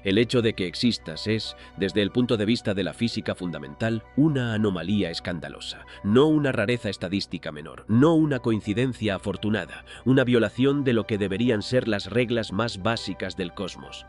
El hecho de que existas es, desde el punto de vista de la física fundamental, una anomalía escandalosa, no una rareza estadística menor, no una coincidencia afortunada, una violación de lo que deberían ser las reglas más básicas del cosmos.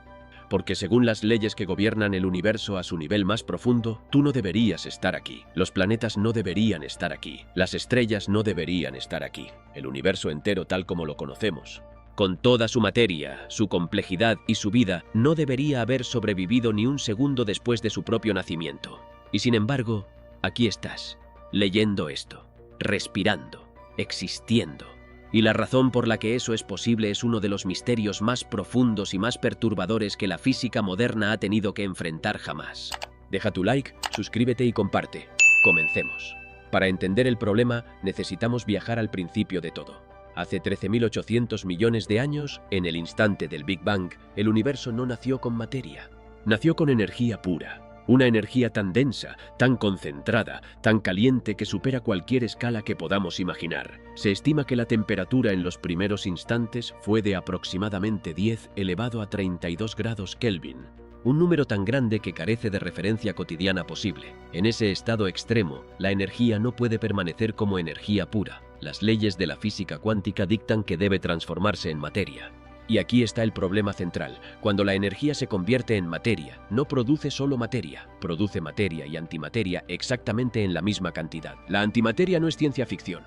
Porque según las leyes que gobiernan el universo a su nivel más profundo, tú no deberías estar aquí. Los planetas no deberían estar aquí. Las estrellas no deberían estar aquí. El universo entero tal como lo conocemos, con toda su materia, su complejidad y su vida, no debería haber sobrevivido ni un segundo después de su propio nacimiento. Y sin embargo, aquí estás, leyendo esto, respirando, existiendo. Y la razón por la que eso es posible es uno de los misterios más profundos y más perturbadores que la física moderna ha tenido que enfrentar jamás. Deja tu like, suscríbete y comparte. Comencemos. Para entender el problema, necesitamos viajar al principio de todo. Hace 13.800 millones de años, en el instante del Big Bang, el universo no nació con materia. Nació con energía pura. Una energía tan densa, tan concentrada, tan caliente que supera cualquier escala que podamos imaginar. Se estima que la temperatura en los primeros instantes fue de aproximadamente 10 elevado a 32 grados Kelvin. Un número tan grande que carece de referencia cotidiana posible. En ese estado extremo, la energía no puede permanecer como energía pura. Las leyes de la física cuántica dictan que debe transformarse en materia. Y aquí está el problema central. Cuando la energía se convierte en materia, no produce solo materia, produce materia y antimateria exactamente en la misma cantidad. La antimateria no es ciencia ficción.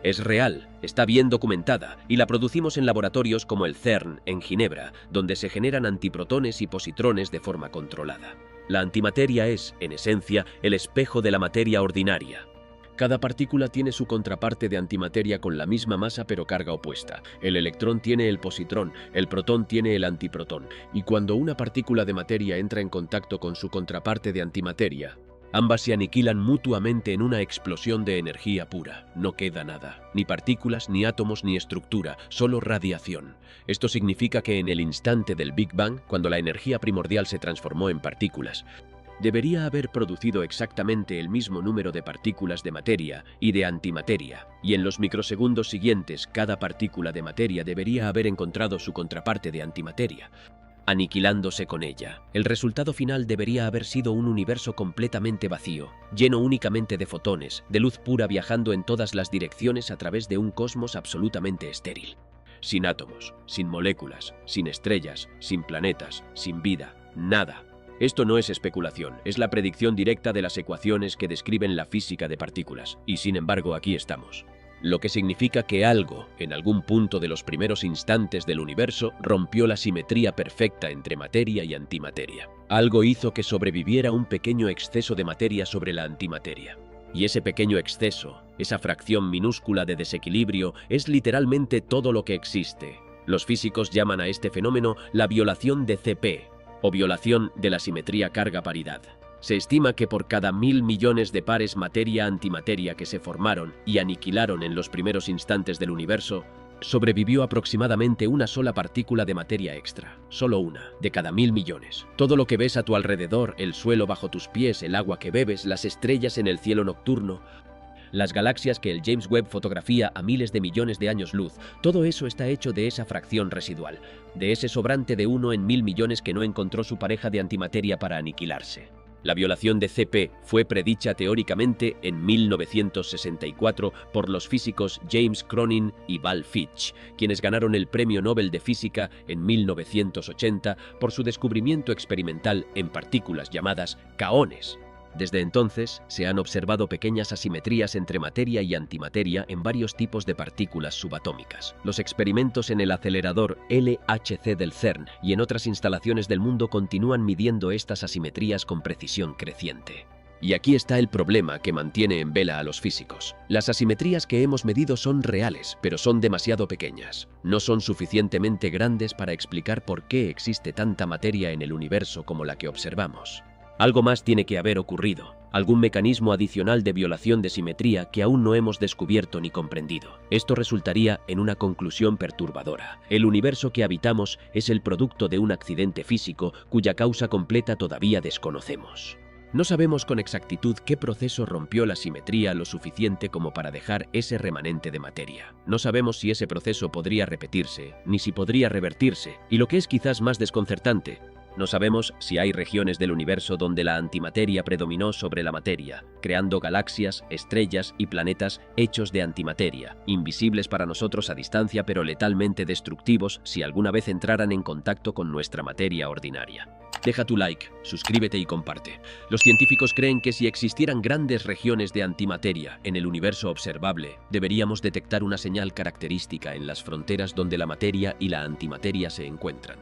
Es real, está bien documentada y la producimos en laboratorios como el CERN en Ginebra, donde se generan antiprotones y positrones de forma controlada. La antimateria es, en esencia, el espejo de la materia ordinaria. Cada partícula tiene su contraparte de antimateria con la misma masa pero carga opuesta. El electrón tiene el positrón, el protón tiene el antiprotón, y cuando una partícula de materia entra en contacto con su contraparte de antimateria, ambas se aniquilan mutuamente en una explosión de energía pura. No queda nada, ni partículas, ni átomos, ni estructura, solo radiación. Esto significa que en el instante del Big Bang, cuando la energía primordial se transformó en partículas, debería haber producido exactamente el mismo número de partículas de materia y de antimateria, y en los microsegundos siguientes cada partícula de materia debería haber encontrado su contraparte de antimateria, aniquilándose con ella. El resultado final debería haber sido un universo completamente vacío, lleno únicamente de fotones, de luz pura viajando en todas las direcciones a través de un cosmos absolutamente estéril. Sin átomos, sin moléculas, sin estrellas, sin planetas, sin vida, nada. Esto no es especulación, es la predicción directa de las ecuaciones que describen la física de partículas, y sin embargo aquí estamos. Lo que significa que algo, en algún punto de los primeros instantes del universo, rompió la simetría perfecta entre materia y antimateria. Algo hizo que sobreviviera un pequeño exceso de materia sobre la antimateria. Y ese pequeño exceso, esa fracción minúscula de desequilibrio, es literalmente todo lo que existe. Los físicos llaman a este fenómeno la violación de CP, o violación de la simetría carga-paridad. Se estima que por cada 1000 millones de pares materia-antimateria que se formaron y aniquilaron en los primeros instantes del universo, sobrevivió aproximadamente una sola partícula de materia extra. Solo una, de cada 1000 millones. Todo lo que ves a tu alrededor, el suelo bajo tus pies, el agua que bebes, las estrellas en el cielo nocturno, las galaxias que el James Webb fotografía a miles de millones de años luz, todo eso está hecho de esa fracción residual, de ese sobrante de 1 en 1000 millones que no encontró su pareja de antimateria para aniquilarse. La violación de CP fue predicha teóricamente en 1964 por los físicos James Cronin y Val Fitch, quienes ganaron el Premio Nobel de Física en 1980 por su descubrimiento experimental en partículas llamadas kaones. Desde entonces, se han observado pequeñas asimetrías entre materia y antimateria en varios tipos de partículas subatómicas. Los experimentos en el acelerador LHC del CERN y en otras instalaciones del mundo continúan midiendo estas asimetrías con precisión creciente. Y aquí está el problema que mantiene en vela a los físicos. Las asimetrías que hemos medido son reales, pero son demasiado pequeñas. No son suficientemente grandes para explicar por qué existe tanta materia en el universo como la que observamos. Algo más tiene que haber ocurrido, algún mecanismo adicional de violación de simetría que aún no hemos descubierto ni comprendido. Esto resultaría en una conclusión perturbadora. El universo que habitamos es el producto de un accidente físico cuya causa completa todavía desconocemos. No sabemos con exactitud qué proceso rompió la simetría lo suficiente como para dejar ese remanente de materia. No sabemos si ese proceso podría repetirse, ni si podría revertirse, y lo que es quizás más desconcertante, No sabemos si hay regiones del universo donde la antimateria predominó sobre la materia, creando galaxias, estrellas y planetas hechos de antimateria, invisibles para nosotros a distancia pero letalmente destructivos si alguna vez entraran en contacto con nuestra materia ordinaria. Deja tu like, suscríbete y comparte. Los científicos creen que si existieran grandes regiones de antimateria en el universo observable, deberíamos detectar una señal característica en las fronteras donde la materia y la antimateria se encuentran.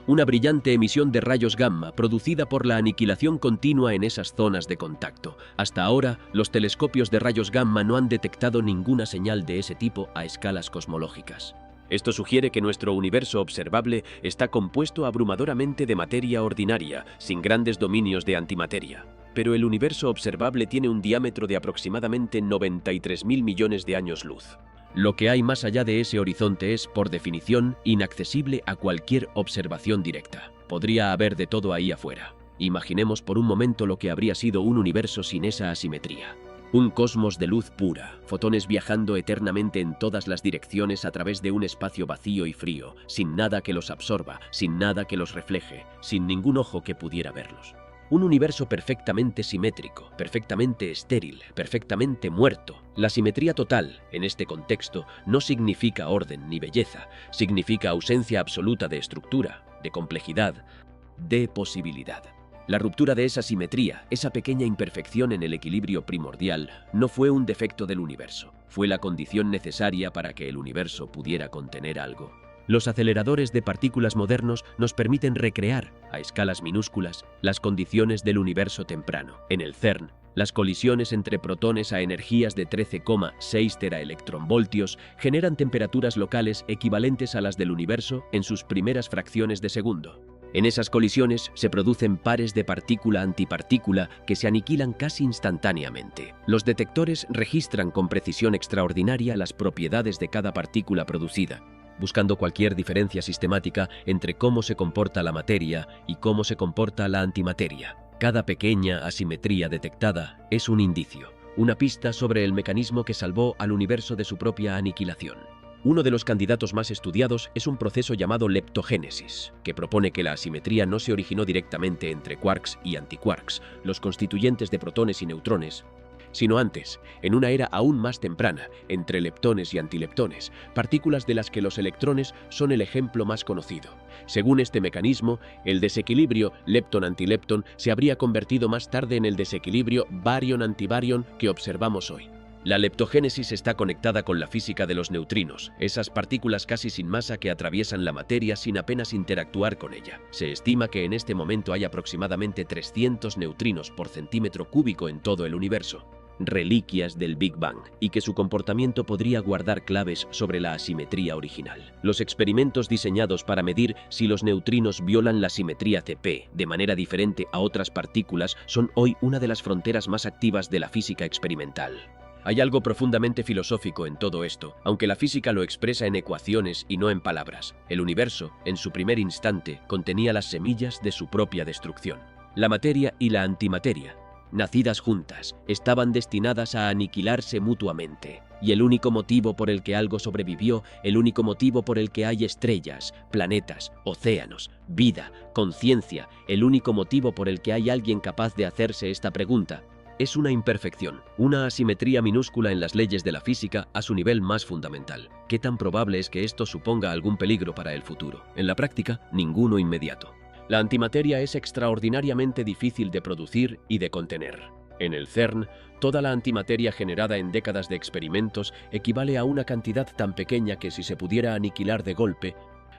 Una brillante emisión de rayos gamma producida por la aniquilación continua en esas zonas de contacto. Hasta ahora, los telescopios de rayos gamma no han detectado ninguna señal de ese tipo a escalas cosmológicas. Esto sugiere que nuestro universo observable está compuesto abrumadoramente de materia ordinaria, sin grandes dominios de antimateria. Pero el universo observable tiene un diámetro de aproximadamente 93.000 millones de años luz. Lo que hay más allá de ese horizonte es, por definición, inaccesible a cualquier observación directa. Podría haber de todo ahí afuera. Imaginemos por un momento lo que habría sido un universo sin esa asimetría. Un cosmos de luz pura, fotones viajando eternamente en todas las direcciones a través de un espacio vacío y frío, sin nada que los absorba, sin nada que los refleje, sin ningún ojo que pudiera verlos. Un universo perfectamente simétrico, perfectamente estéril, perfectamente muerto. La simetría total, en este contexto, no significa orden ni belleza, significa ausencia absoluta de estructura, de complejidad, de posibilidad. La ruptura de esa simetría, esa pequeña imperfección en el equilibrio primordial, no fue un defecto del universo, fue la condición necesaria para que el universo pudiera contener algo. Los aceleradores de partículas modernos nos permiten recrear, a escalas minúsculas, las condiciones del universo temprano. En el CERN, las colisiones entre protones a energías de 13,6 teraelectronvoltios generan temperaturas locales equivalentes a las del universo en sus primeras fracciones de segundo. En esas colisiones se producen pares de partícula-antipartícula que se aniquilan casi instantáneamente. Los detectores registran con precisión extraordinaria las propiedades de cada partícula producida, buscando cualquier diferencia sistemática entre cómo se comporta la materia y cómo se comporta la antimateria. Cada pequeña asimetría detectada es un indicio, una pista sobre el mecanismo que salvó al universo de su propia aniquilación. Uno de los candidatos más estudiados es un proceso llamado leptogénesis, que propone que la asimetría no se originó directamente entre quarks y antiquarks, los constituyentes de protones y neutrones, sino antes, en una era aún más temprana, entre leptones y antileptones, partículas de las que los electrones son el ejemplo más conocido. Según este mecanismo, el desequilibrio lepton-antilepton se habría convertido más tarde en el desequilibrio baryon-antibaryon que observamos hoy. La leptogénesis está conectada con la física de los neutrinos, esas partículas casi sin masa que atraviesan la materia sin apenas interactuar con ella. Se estima que en este momento hay aproximadamente 300 neutrinos por centímetro cúbico en todo el universo, reliquias del Big Bang, y que su comportamiento podría guardar claves sobre la asimetría original. Los experimentos diseñados para medir si los neutrinos violan la simetría CP de manera diferente a otras partículas son hoy una de las fronteras más activas de la física experimental. Hay algo profundamente filosófico en todo esto, aunque la física lo expresa en ecuaciones y no en palabras. El universo, en su primer instante, contenía las semillas de su propia destrucción. La materia y la antimateria, nacidas juntas, estaban destinadas a aniquilarse mutuamente. Y el único motivo por el que algo sobrevivió, el único motivo por el que hay estrellas, planetas, océanos, vida, conciencia, el único motivo por el que hay alguien capaz de hacerse esta pregunta, es una imperfección, una asimetría minúscula en las leyes de la física a su nivel más fundamental. ¿Qué tan probable es que esto suponga algún peligro para el futuro? En la práctica, ninguno inmediato. La antimateria es extraordinariamente difícil de producir y de contener. En el CERN, toda la antimateria generada en décadas de experimentos equivale a una cantidad tan pequeña que si se pudiera aniquilar de golpe,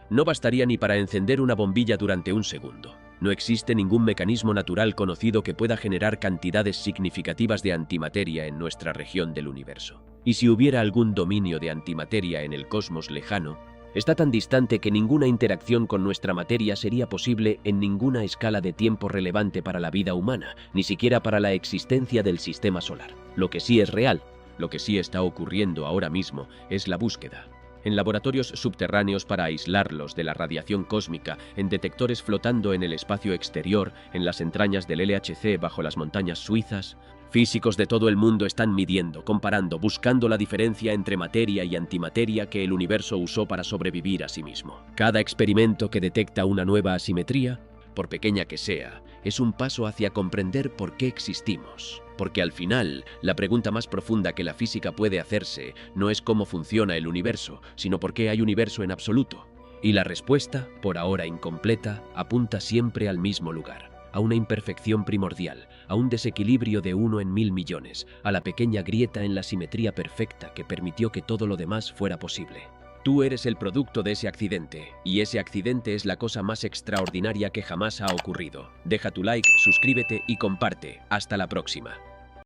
no bastaría ni para encender una bombilla durante un segundo. No existe ningún mecanismo natural conocido que pueda generar cantidades significativas de antimateria en nuestra región del universo. Y si hubiera algún dominio de antimateria en el cosmos lejano, está tan distante que ninguna interacción con nuestra materia sería posible en ninguna escala de tiempo relevante para la vida humana, ni siquiera para la existencia del sistema solar. Lo que sí es real, lo que sí está ocurriendo ahora mismo, es la búsqueda. En laboratorios subterráneos para aislarlos de la radiación cósmica, en detectores flotando en el espacio exterior, en las entrañas del LHC bajo las montañas suizas, físicos de todo el mundo están midiendo, comparando, buscando la diferencia entre materia y antimateria que el universo usó para sobrevivir a sí mismo. Cada experimento que detecta una nueva asimetría por pequeña que sea, es un paso hacia comprender por qué existimos. Porque al final, la pregunta más profunda que la física puede hacerse no es cómo funciona el universo, sino por qué hay universo en absoluto. Y la respuesta, por ahora incompleta, apunta siempre al mismo lugar, a una imperfección primordial, a un desequilibrio de 1 en 1000 millones, a la pequeña grieta en la simetría perfecta que permitió que todo lo demás fuera posible. Tú eres el producto de ese accidente, y ese accidente es la cosa más extraordinaria que jamás ha ocurrido. Deja tu like, suscríbete y comparte. Hasta la próxima.